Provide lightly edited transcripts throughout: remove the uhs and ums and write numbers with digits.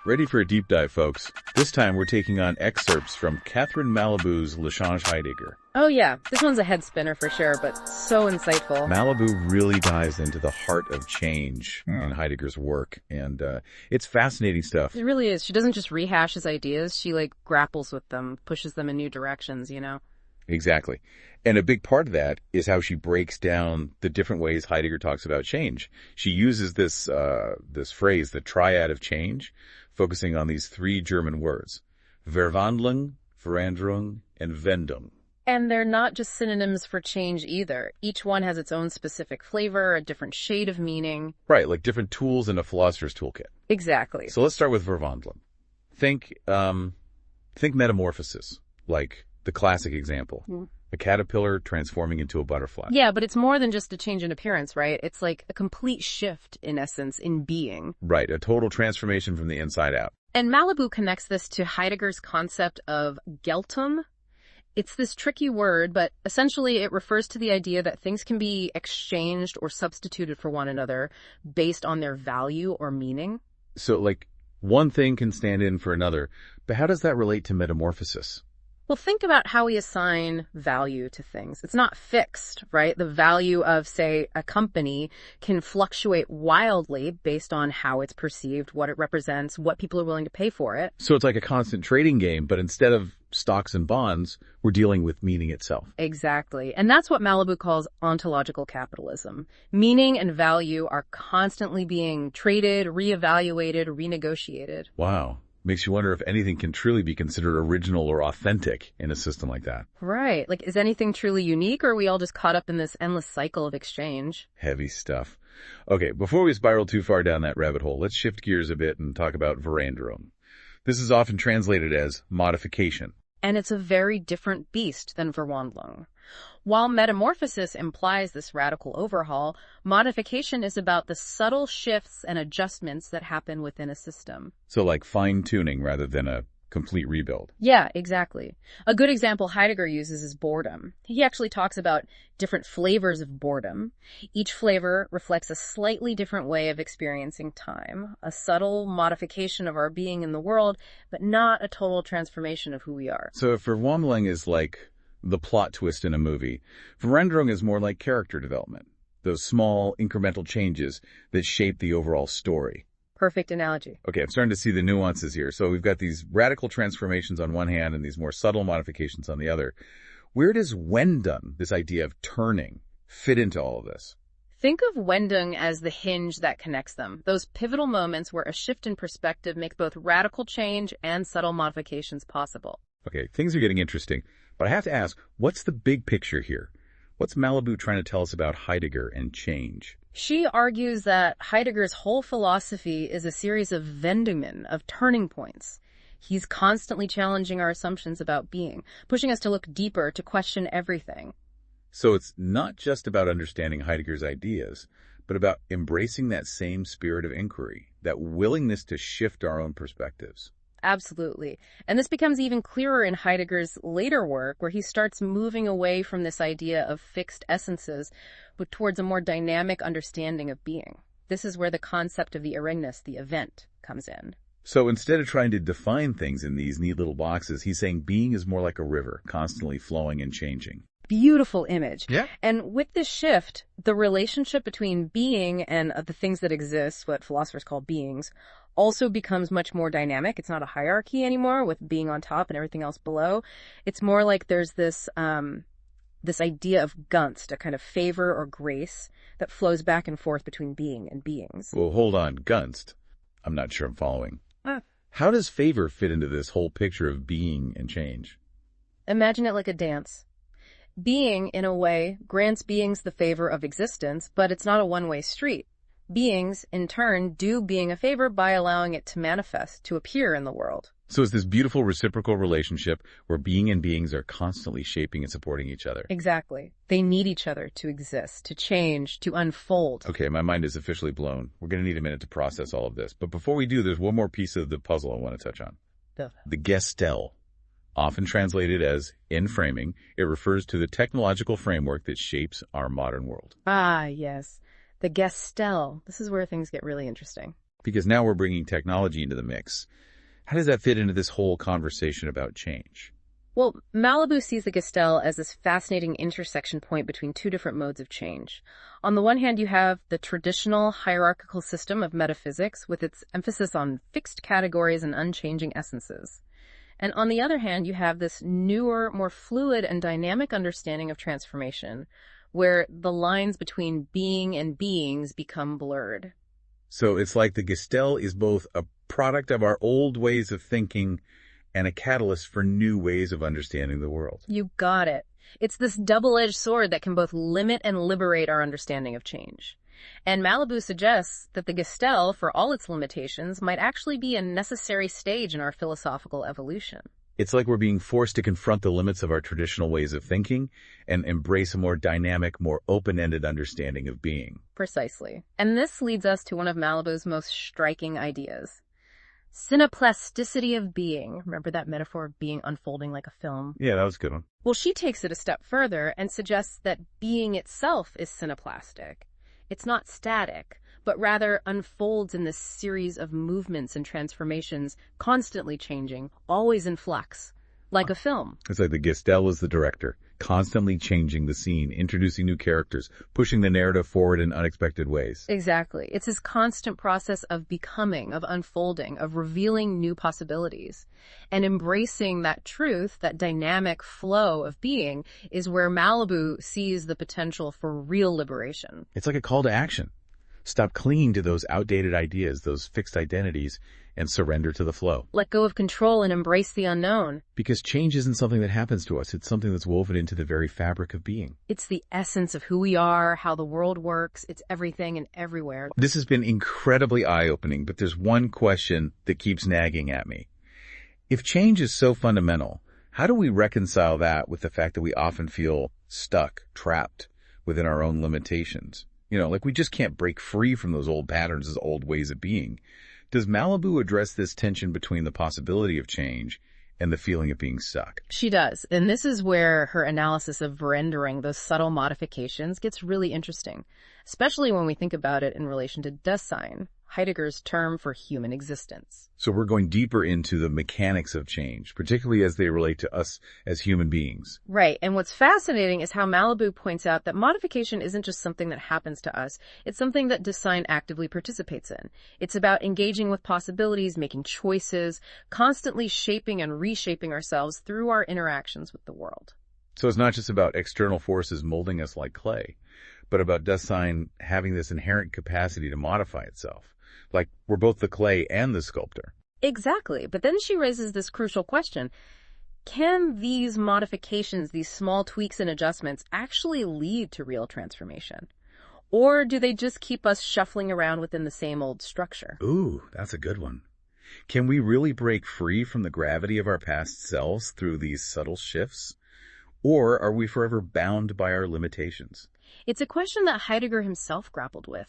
Ready for a deep dive, folks. This time we're taking on excerpts from Catherine Malabou's L'échange Heidegger. Oh yeah, this one's a head spinner for sure, but so insightful. Malabou really dives into the heart of change in Heidegger's work, and it's fascinating stuff. It really is. She doesn't just rehash his ideas, she grapples with them, pushes them in new directions, you know? Exactly. And a big part of that is how she breaks down the different ways Heidegger talks about change. She uses this phrase, the triad of change, focusing on these three German words, Verwandlung, Veränderung, and Wendung. And they're not just synonyms for change either. Each one has its own specific flavor, a different shade of meaning. Right, like different tools in a philosopher's toolkit. Exactly. So let's start with Verwandlung. Think metamorphosis, like the classic example. A caterpillar transforming into a butterfly. Yeah, but it's more than just a change in appearance, right? It's like a complete shift, in essence, in being. Right, a total transformation from the inside out. And Malabou connects this to Heidegger's concept of Geltung. It's this tricky word, but essentially it refers to the idea that things can be exchanged or substituted for one another based on their value or meaning. So, one thing can stand in for another, but how does that relate to metamorphosis? Well, think about how we assign value to things. It's not fixed, right? The value of, say, a company can fluctuate wildly based on how it's perceived, what it represents, what people are willing to pay for it. So it's like a constant trading game, but instead of stocks and bonds, we're dealing with meaning itself. Exactly. And that's what Malabou calls ontological capitalism. Meaning and value are constantly being traded, reevaluated, renegotiated. Wow. Makes you wonder if anything can truly be considered original or authentic in a system like that. Right. Is anything truly unique, or are we all just caught up in this endless cycle of exchange? Heavy stuff. Okay, before we spiral too far down that rabbit hole, let's shift gears a bit and talk about Veränderung. This is often translated as modification. And it's a very different beast than Verwandlung. While metamorphosis implies this radical overhaul, modification is about the subtle shifts and adjustments that happen within a system. So like fine-tuning rather than a complete rebuild. Yeah, exactly. A good example Heidegger uses is boredom. He actually talks about different flavors of boredom. Each flavor reflects a slightly different way of experiencing time, a subtle modification of our being in the world, but not a total transformation of who we are. So if Verwandlung is like the plot twist in a movie, Veränderung is more like character development, those small incremental changes that shape the overall story. Perfect analogy. Okay, I'm starting to see the nuances here. So we've got these radical transformations on one hand and these more subtle modifications on the other. Where does Wendung, this idea of turning, fit into all of this? Think of Wendung as the hinge that connects them, those pivotal moments where a shift in perspective makes both radical change and subtle modifications possible. Okay, things are getting interesting, but I have to ask, what's the big picture here? What's Malabou trying to tell us about Heidegger and change? She argues that Heidegger's whole philosophy is a series of Wendungen, of turning points. He's constantly challenging our assumptions about being, pushing us to look deeper, to question everything. So it's not just about understanding Heidegger's ideas, but about embracing that same spirit of inquiry, that willingness to shift our own perspectives. Absolutely. And this becomes even clearer in Heidegger's later work, where he starts moving away from this idea of fixed essences, but towards a more dynamic understanding of being. This is where the concept of the Ereignis, the event, comes in. So instead of trying to define things in these neat little boxes, he's saying being is more like a river, constantly flowing and changing. Beautiful image. Yeah. And with this shift, the relationship between being and the things that exist, what philosophers call beings, also becomes much more dynamic. It's not a hierarchy anymore with being on top and everything else below. It's more like there's this idea of Gunst, a kind of favor or grace that flows back and forth between being and beings. Well, hold on, Gunst. I'm not sure I'm following. How does favor fit into this whole picture of being and change? Imagine it like a dance. Being, in a way, grants beings the favor of existence, but it's not a one-way street. Beings, in turn, do being a favor by allowing it to manifest, to appear in the world. So it's this beautiful reciprocal relationship where being and beings are constantly shaping and supporting each other. Exactly. They need each other to exist, to change, to unfold. Okay, my mind is officially blown. We're going to need a minute to process all of this. But before we do, there's one more piece of the puzzle I want to touch on. The Gestell. Often translated as in framing, it refers to the technological framework that shapes our modern world. Ah, yes. The Gestell. This is where things get really interesting. Because now we're bringing technology into the mix. How does that fit into this whole conversation about change? Well, Malabou sees the Gestell as this fascinating intersection point between two different modes of change. On the one hand, you have the traditional hierarchical system of metaphysics with its emphasis on fixed categories and unchanging essences. And on the other hand, you have this newer, more fluid and dynamic understanding of transformation, where the lines between being and beings become blurred. So it's like the Gestell is both a product of our old ways of thinking and a catalyst for new ways of understanding the world. You got it. It's this double-edged sword that can both limit and liberate our understanding of change. And Malabou suggests that the Gestell, for all its limitations, might actually be a necessary stage in our philosophical evolution. It's like we're being forced to confront the limits of our traditional ways of thinking and embrace a more dynamic, more open-ended understanding of being. Precisely. And this leads us to one of Malabou's most striking ideas. Cineplasticity of being. Remember that metaphor of being unfolding like a film? Yeah, that was a good one. Well, she takes it a step further and suggests that being itself is cineplastic. It's not static, but rather unfolds in this series of movements and transformations, constantly changing, always in flux, like a film. It's like the Gestell is the director, constantly changing the scene, introducing new characters, pushing the narrative forward in unexpected ways. Exactly. It's this constant process of becoming, of unfolding, of revealing new possibilities. And embracing that truth, that dynamic flow of being, is where Malabou sees the potential for real liberation. It's like a call to action. Stop clinging to those outdated ideas, those fixed identities, and surrender to the flow. Let go of control and embrace the unknown. Because change isn't something that happens to us. It's something that's woven into the very fabric of being. It's the essence of who we are, how the world works. It's everything and everywhere. This has been incredibly eye-opening, but there's one question that keeps nagging at me. If change is so fundamental, how do we reconcile that with the fact that we often feel stuck, trapped within our own limitations? Like we just can't break free from those old patterns, those old ways of being. Does Malabou address this tension between the possibility of change and the feeling of being stuck? She does. And this is where her analysis of rendering those subtle modifications gets really interesting, especially when we think about it in relation to Dasein, Heidegger's term for human existence. So we're going deeper into the mechanics of change, particularly as they relate to us as human beings. Right. And what's fascinating is how Malabou points out that modification isn't just something that happens to us. It's something that Dasein actively participates in. It's about engaging with possibilities, making choices, constantly shaping and reshaping ourselves through our interactions with the world. So it's not just about external forces molding us like clay, but about Dasein having this inherent capacity to modify itself. Like we're both the clay and the sculptor. Exactly. But then she raises this crucial question. Can these modifications, these small tweaks and adjustments, actually lead to real transformation? Or do they just keep us shuffling around within the same old structure? Ooh, that's a good one. Can we really break free from the gravity of our past selves through these subtle shifts? Or are we forever bound by our limitations? It's a question that Heidegger himself grappled with.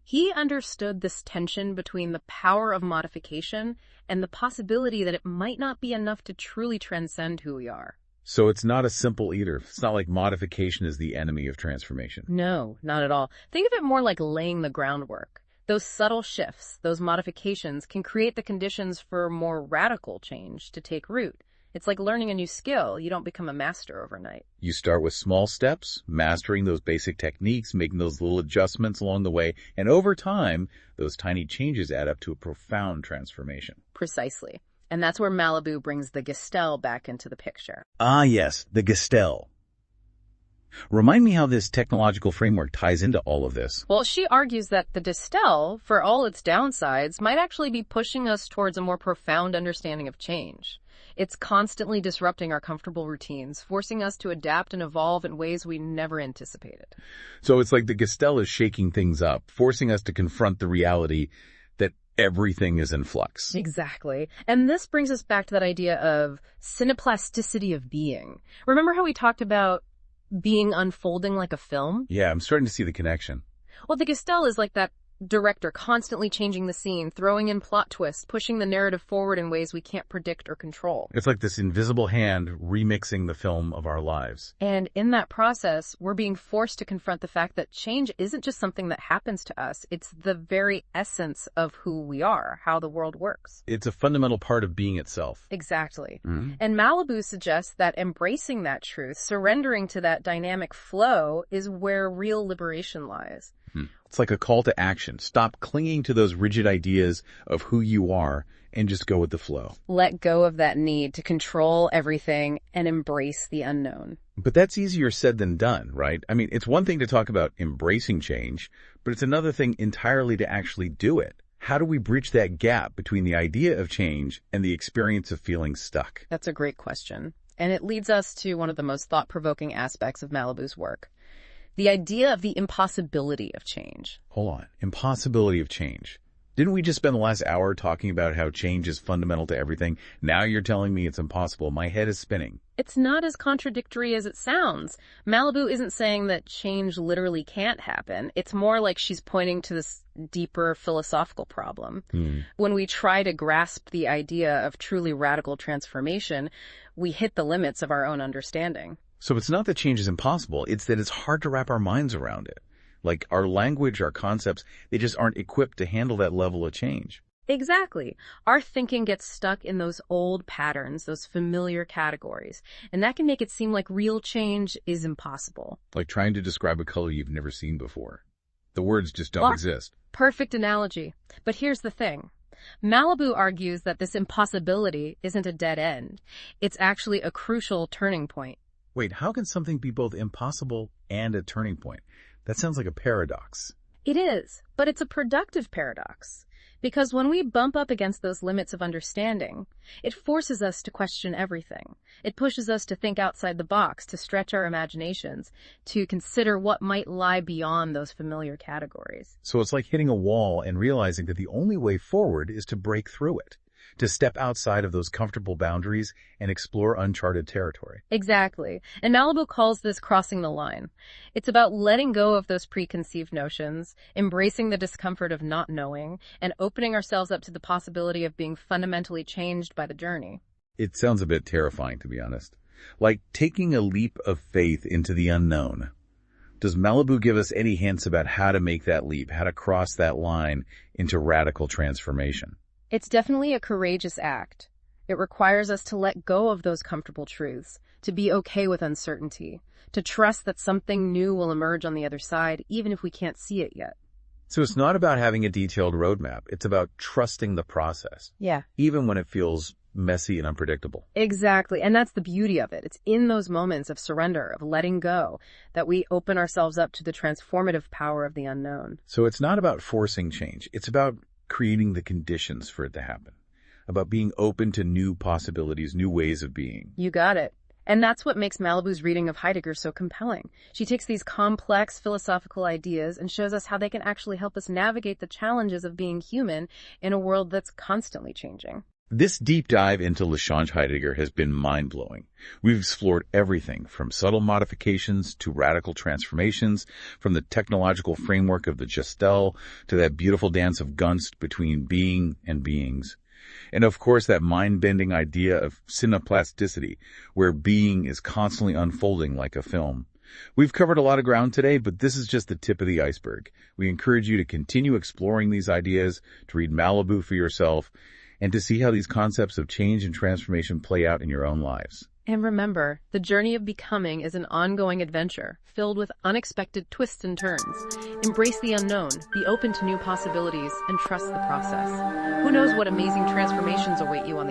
He understood this tension between the power of modification and the possibility that it might not be enough to truly transcend who we are. So it's not a simple either. It's not like modification is the enemy of transformation. No, not at all. Think of it more like laying the groundwork. Those subtle shifts, those modifications can create the conditions for more radical change to take root. It's like learning a new skill. You don't become a master overnight. You start with small steps, mastering those basic techniques, making those little adjustments along the way, and over time, those tiny changes add up to a profound transformation. Precisely. And that's where Malabou brings the Gestell back into the picture. Ah, yes, the Gestell. Remind me how this technological framework ties into all of this. Well, she argues that the Gestell, for all its downsides, might actually be pushing us towards a more profound understanding of change. It's constantly disrupting our comfortable routines, forcing us to adapt and evolve in ways we never anticipated. So it's like the Gestell is shaking things up, forcing us to confront the reality that everything is in flux. Exactly. And this brings us back to that idea of cineplasticity of being. Remember how we talked about being unfolding like a film? Yeah, I'm starting to see the connection. Well, the Gestell is like that director constantly changing the scene, throwing in plot twists, pushing the narrative forward in ways we can't predict or control. It's like this invisible hand remixing the film of our lives. And in that process, we're being forced to confront the fact that change isn't just something that happens to us. It's the very essence of who we are, how the world works. It's a fundamental part of being itself. Exactly. Mm-hmm. And Malabou suggests that embracing that truth, surrendering to that dynamic flow, is where real liberation lies. It's like a call to action. Stop clinging to those rigid ideas of who you are and just go with the flow. Let go of that need to control everything and embrace the unknown. But that's easier said than done, right? I mean, it's one thing to talk about embracing change, but it's another thing entirely to actually do it. How do we bridge that gap between the idea of change and the experience of feeling stuck? That's a great question. And it leads us to one of the most thought-provoking aspects of Malabou's work. The idea of the impossibility of change. Hold on. Impossibility of change. Didn't we just spend the last hour talking about how change is fundamental to everything? Now you're telling me it's impossible. My head is spinning. It's not as contradictory as it sounds. Malabou isn't saying that change literally can't happen. It's more like she's pointing to this deeper philosophical problem. When we try to grasp the idea of truly radical transformation, we hit the limits of our own understanding. So it's not that change is impossible, it's that it's hard to wrap our minds around it. Like our language, our concepts, they just aren't equipped to handle that level of change. Exactly. Our thinking gets stuck in those old patterns, those familiar categories, and that can make it seem like real change is impossible. Like trying to describe a color you've never seen before. The words just don't exist. Perfect analogy. But here's the thing. Malabou argues that this impossibility isn't a dead end. It's actually a crucial turning point. Wait, how can something be both impossible and a turning point? That sounds like a paradox. It is, but it's a productive paradox. Because when we bump up against those limits of understanding, it forces us to question everything. It pushes us to think outside the box, to stretch our imaginations, to consider what might lie beyond those familiar categories. So it's like hitting a wall and realizing that the only way forward is to break through it, to step outside of those comfortable boundaries and explore uncharted territory. Exactly. And Malabou calls this crossing the line. It's about letting go of those preconceived notions, embracing the discomfort of not knowing, and opening ourselves up to the possibility of being fundamentally changed by the journey. It sounds a bit terrifying, to be honest. Like taking a leap of faith into the unknown. Does Malabou give us any hints about how to make that leap, how to cross that line into radical transformation? It's definitely a courageous act. It requires us to let go of those comfortable truths, to be okay with uncertainty, to trust that something new will emerge on the other side, even if we can't see it yet. So it's not about having a detailed roadmap. It's about trusting the process. Yeah. Even when it feels messy and unpredictable. Exactly. And that's the beauty of it. It's in those moments of surrender, of letting go, that we open ourselves up to the transformative power of the unknown. So it's not about forcing change. It's about creating the conditions for it to happen, about being open to new possibilities, new ways of being. You got it. And that's what makes Malabou's reading of Heidegger so compelling. She takes these complex philosophical ideas and shows us how they can actually help us navigate the challenges of being human in a world that's constantly changing. This deep dive into Lechange Heidegger has been mind-blowing. We've explored everything from subtle modifications to radical transformations, from the technological framework of the Gestel to that beautiful dance of Gunst between being and beings. And of course, that mind-bending idea of synaplasticity, where being is constantly unfolding like a film. We've covered a lot of ground today, but this is just the tip of the iceberg. We encourage you to continue exploring these ideas, to read Malabou for yourself, and to see how these concepts of change and transformation play out in your own lives. And remember, the journey of becoming is an ongoing adventure, filled with unexpected twists and turns. Embrace the unknown, be open to new possibilities, and trust the process. Who knows what amazing transformations await you on the